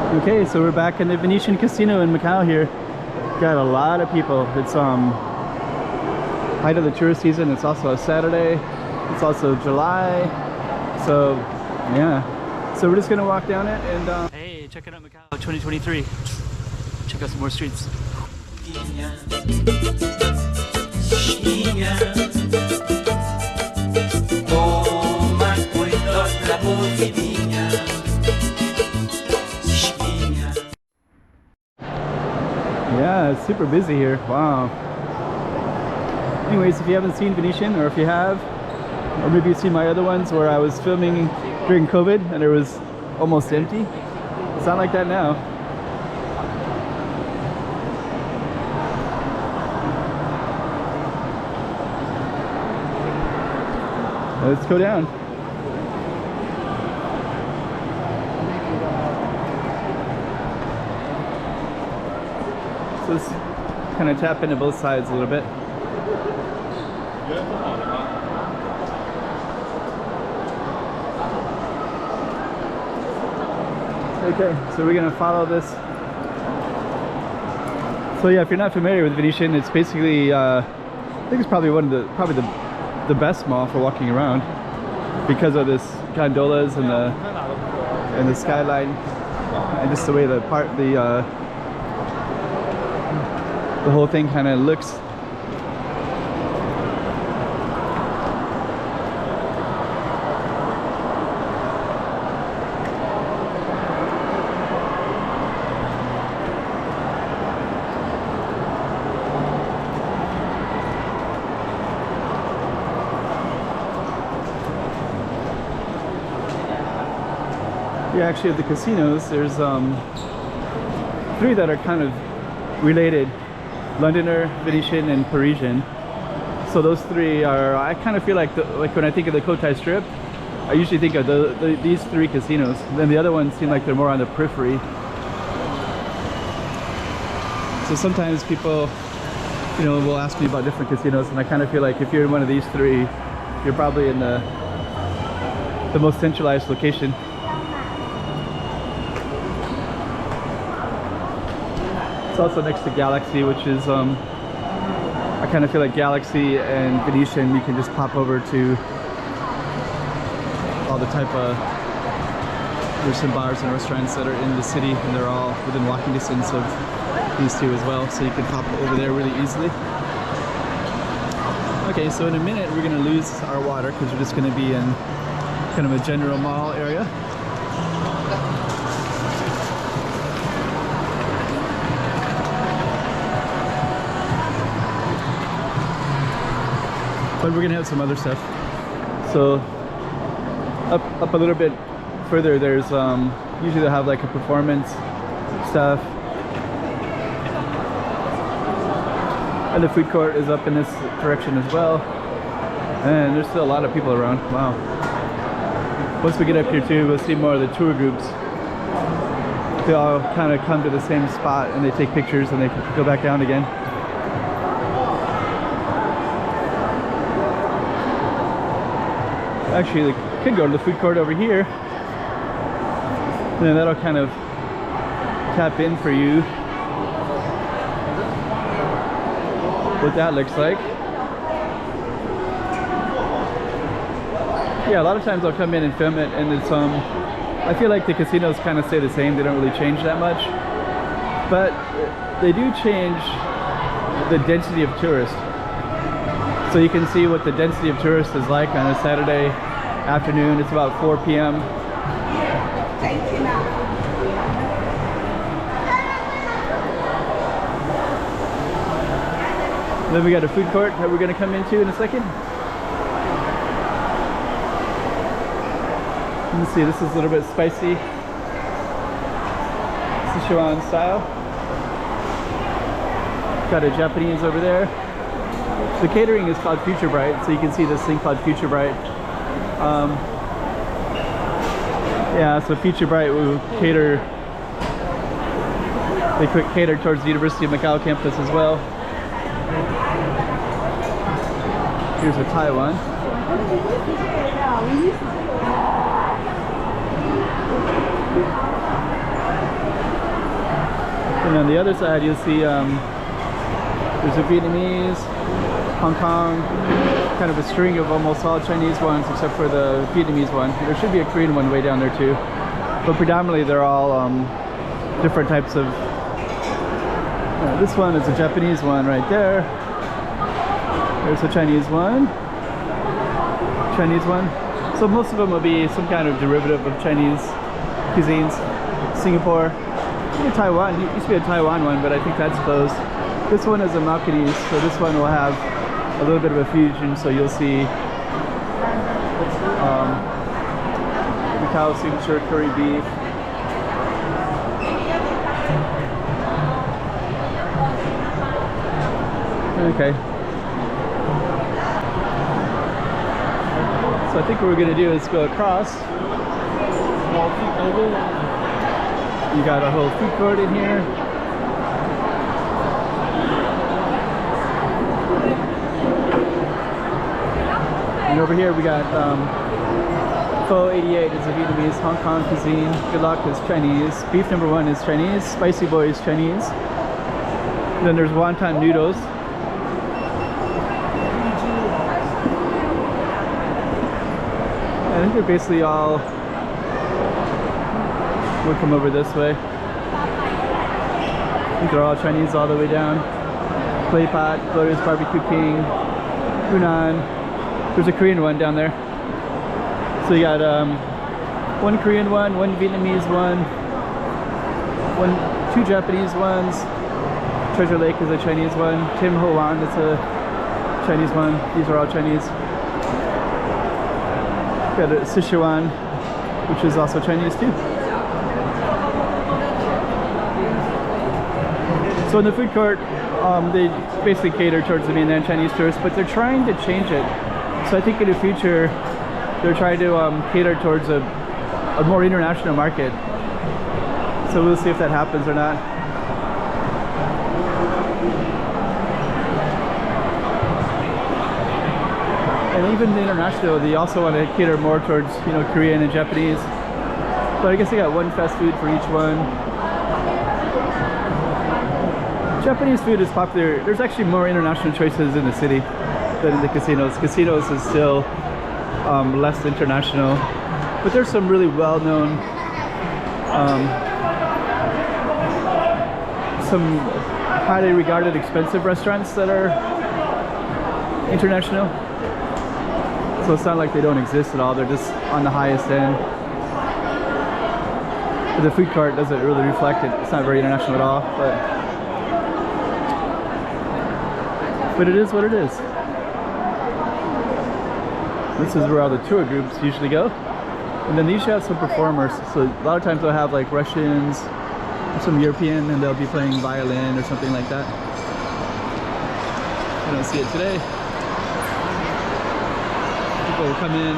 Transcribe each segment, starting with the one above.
Okay, so we're back in the Venetian casino in Macau here. Got a lot of people. It's height of the tourist season. It's also a Saturday. It's also July. So yeah. So we're just gonna walk down it and hey, check it out, Macau 2023. Check out some more streets. Yeah, it's super busy here. Wow. Anyways, if you haven't seen Venetian, or if you have, or maybe you've seen my other ones where I was filming during COVID and it was almost empty, it's not like that now. Let's go down. So let's kind of tap into both sides a little bit. Okay, so we're gonna follow this. So yeah, if you're not familiar with Venetian, it's basically I think it's probably the best mall for walking around because of this gondolas and the skyline and just the way the whole thing kind of looks. Yeah, actually at the casinos there's 3 that are kind of related: Londoner, Venetian, and Parisian. So those 3 are, I kind of feel like when I think of the Kotai Strip, I usually think of these 3 casinos. Then the other ones seem like they're more on the periphery. So sometimes people, you know, will ask me about different casinos, and I kind of feel like if you're in one of these 3, you're probably in the most centralized location. It's also next to Galaxy, which is I kind of feel like Galaxy and Venetian, you can just pop over to all the Taipa. There's some bars and restaurants that are in the city, and they're all within walking distance of these 2 as well, so you can pop over there really easily. Okay, so in a minute we're going to lose our water because we're just going to be in kind of a general mall area. But we're gonna have some other stuff. So up a little bit further, there's usually they'll have like a performance stuff, and the food court is up in this direction as well. And there's still a lot of people around. Wow. Once we get up here too, we'll see more of the tour groups. They all kind of come to the same spot and they take pictures and they go back down again. Actually, they could go to the food court over here, and then that'll kind of tap in for you what that looks like. Yeah, a lot of times I'll come in and film it, and it's I feel like the casinos kind of stay the same. They don't really change that much, but they do change the density of tourists. So you can see what the density of tourists is like on a Saturday afternoon. It's about 4 p.m. Then we got a food court that we're going to come into in a second. Let's see, this is a little bit spicy. Sichuan style. Got a Japanese over there. The catering is called Future Bright, so you can see this thing called Future Bright. Yeah, so Future Bright will cater. They cater towards the University of Macau campus as well. Here's a Taiwan. And on the other side, you'll see there's a Vietnamese, Hong Kong, kind of a string of almost all Chinese ones except for the Vietnamese one. There should be a Korean one way down there too. But predominantly they're all different types of... this one is a Japanese one right there. There's a Chinese one. So most of them will be some kind of derivative of Chinese cuisines. Singapore. Maybe Taiwan. It used to be a Taiwan one, but I think that's closed. This one is a Macau, so this one will have a little bit of a fusion, so you'll see Macau signature curry beef. Okay. So I think what we're going to do is go across. You got a whole food court in here. And over here we got Pho 88 is a Vietnamese, Hong Kong cuisine. Good luck is Chinese. Beef number 1 is Chinese. Spicy boy is Chinese. And then there's wonton noodles. I think they're basically all... We'll come over this way. I think they're all Chinese all the way down. Clay pot, Glorious Barbecue King, Hunan. There's a Korean one down there. So you got one Korean one, one Vietnamese one, two Japanese ones. Treasure Lake is a Chinese one. Tim Ho Wan is a Chinese one. These are all Chinese. Got a Sichuan, which is also Chinese too. So in the food court, they basically cater towards the mainland Chinese tourists, but they're trying to change it. So I think in the future, they're trying to cater towards a more international market. So we'll see if that happens or not. And even the international, they also want to cater more towards, you know, Korean and Japanese. But I guess they got one fast food for each one. Japanese food is popular. There's actually more international choices in the city than in the casinos. Casinos is still less international, but there's some really well-known, some highly regarded expensive restaurants that are international. So it's not like they don't exist at all. They're just on the highest end. But the food court doesn't really reflect it. It's not very international at all, but it is what it is. This is where all the tour groups usually go. And then they usually have some performers. So a lot of times they'll have like Russians, or some European, and they'll be playing violin or something like that. I don't see it today. People will come in,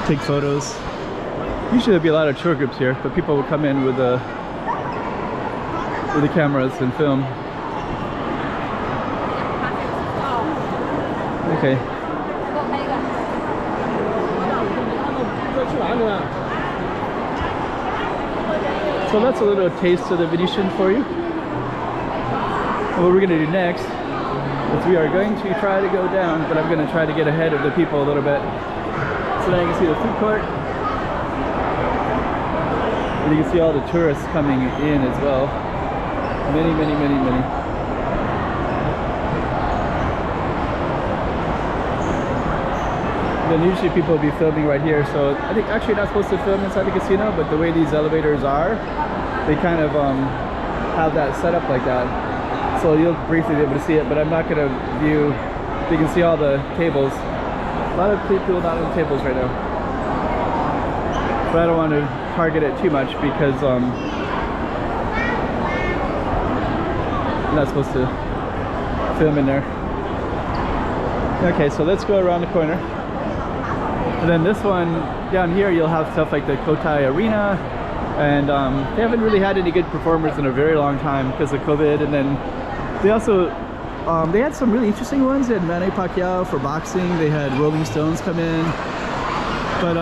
take photos. Usually there'll be a lot of tour groups here, but people will come in with the cameras and film. Okay. So that's a little taste of the Venetian for you. And what we're going to do next is we are going to try to go down, but I'm going to try to get ahead of the people a little bit. So now you can see the food court. And you can see all the tourists coming in as well. Many, many, many, many. Then usually people will be filming right here, so I think actually you're not supposed to film inside the casino, but the way these elevators are, they kind of have that set up like that. So you'll briefly be able to see it, but I'm not going to view. You can see all the tables. A lot of people not on the tables right now. But I don't want to target it too much because I'm not supposed to film in there. Okay, so let's go around the corner. And then this one down here, you'll have stuff like the Kotai Arena, and they haven't really had any good performers in a very long time because of COVID. And then they also they had some really interesting ones. They had Manny Pacquiao for boxing. They had Rolling Stones come in, but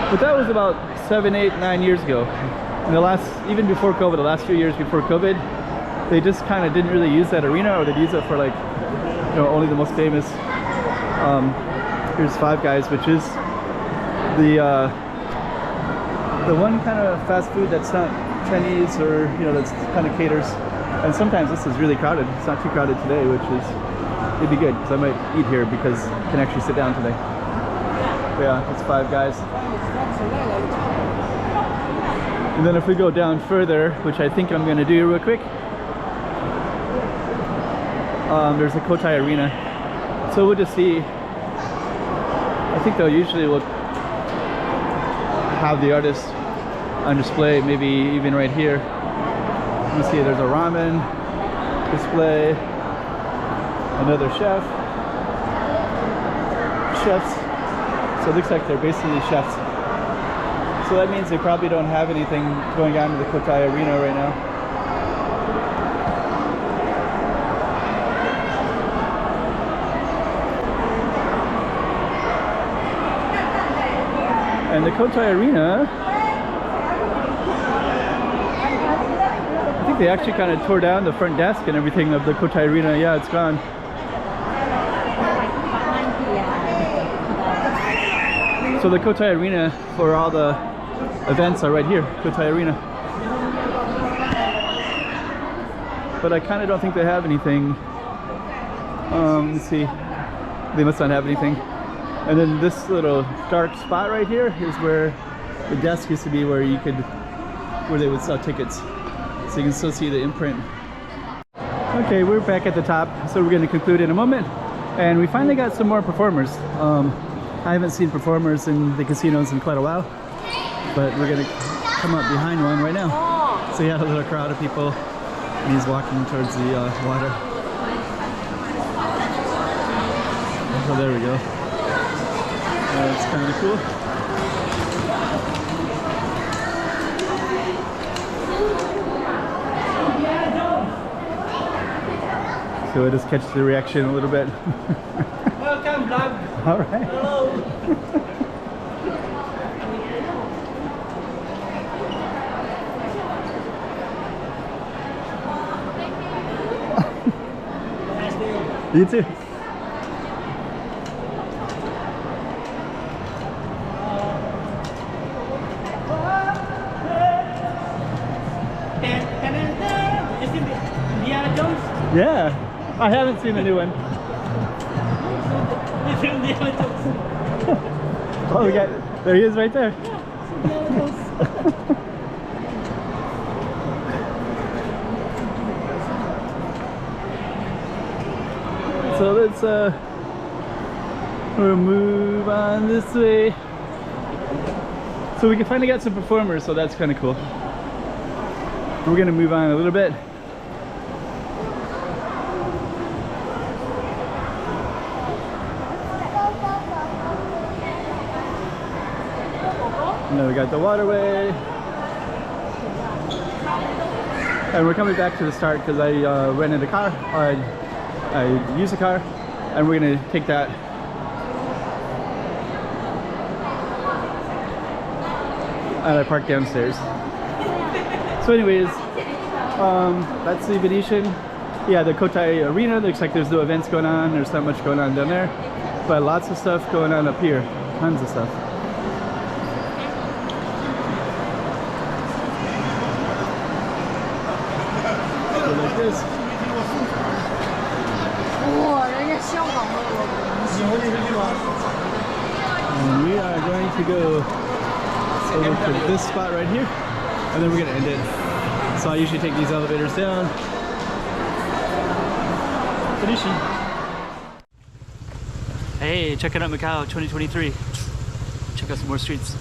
But that was about 7, 8, 9 years ago. In the last, even before COVID, the last few years before COVID, they just kind of didn't really use that arena, or they'd use it for like, you know, only the most famous. Here's Five Guys, which is the one kind of fast food that's not Chinese, or you know, that's kind of caters. And sometimes this is really crowded. It's not too crowded today, which is, it'd be good because I might eat here because I can actually sit down today. But yeah, it's Five Guys. And then if we go down further, which I think I'm going to do real quick, there's a Kotai Arena. So we'll just see. I think they'll usually will have the artist on display, maybe even right here. You see there's a ramen display, another chefs. So it looks like they're basically chefs. So that means they probably don't have anything going on in the Kotai Arena right now. And the Kotai Arena, I think they actually kind of tore down the front desk and everything of the Kotai Arena. Yeah, it's gone. So the Kotai Arena for all the events are right here, Kotai Arena. But I kind of don't think they have anything. Let's see. They must not have anything. And then this little dark spot right here is where the desk used to be, where you could, where they would sell tickets. So you can still see the imprint. Okay, we're back at the top, so we're going to conclude in a moment. And we finally got some more performers. I haven't seen performers in the casinos in quite a while, but we're going to come up behind one right now. So yeah, a little crowd of people, and he's walking towards the water. So there we go. It's kind of cool. So I just catch the reaction a little bit. Welcome, vlog. All right. Hello. You too. Yeah, I haven't seen the new one. Oh, we got, there he is right there. So let's we'll move on this way. So we finally got some performers, so that's kind of cool. We're gonna move on a little bit. And then we got the waterway. And we're coming back to the start because I rented a car. I used a car, and we're gonna take that. And I parked downstairs. So anyways, that's the Venetian. Yeah, the Kotai Arena. Looks like there's no events going on. There's not much going on down there, but lots of stuff going on up here. Tons of stuff. So like this. And we are going to go over to this spot right here, and then we're going to end it. So I usually take these elevators down. Venetian. Hey, checking out Macau 2023. Check out some more streets.